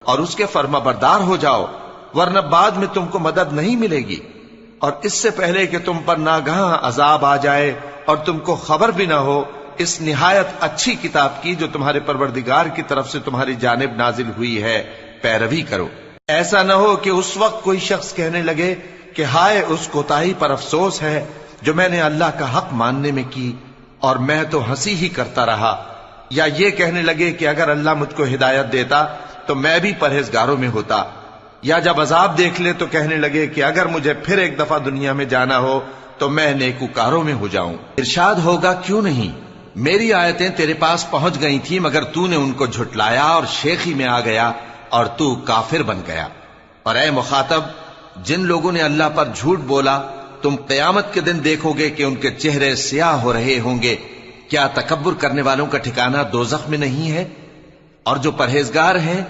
और उसके फर्माबरदार हो जाओ, वरना बाद में तुमको मदद नहीं मिलेगी। और इससे पहले कि तुम पर नागहां अजाब आ जाए और तुमको खबर भी ना हो, इस निहायत अच्छी किताब की जो तुम्हारे परवरदिगार की तरफ से तुम्हारी जानिब नाजिल हुई है पैरवी करो। ऐसा न हो कि उस वक्त कोई शख्स कहने लगे कि हाय उस कोताही पर अफसोस है जो मैंने अल्लाह का हक मानने में की और मैं तो हंसी ही करता रहा। या ये कहने लगे कि अगर अल्लाह मुझको हिदायत देता तो मैं भी परहेजगारों में होता। या जब अजाब देख ले तो कहने लगे कि अगर मुझे फिर एक दफा दुनिया में जाना हो तो मैं नेकूकारों में हो जाऊं। इरशाद होगा, क्यों नहीं, मेरी आयतें तेरे पास पहुंच गई थी मगर तूने उनको झुटलाया और शेखी में आ गया और तू काफिर बन गया। और ए मुखातब, जिन लोगों ने अल्लाह पर झूठ बोला, तुम क़यामत के दिन देखोगे कि उनके चेहरे स्याह हो रहे होंगे। क्या तकब्बुर करने वालों का ठिकाना दोज़ख में नहीं है? और जो परहेजगार हैं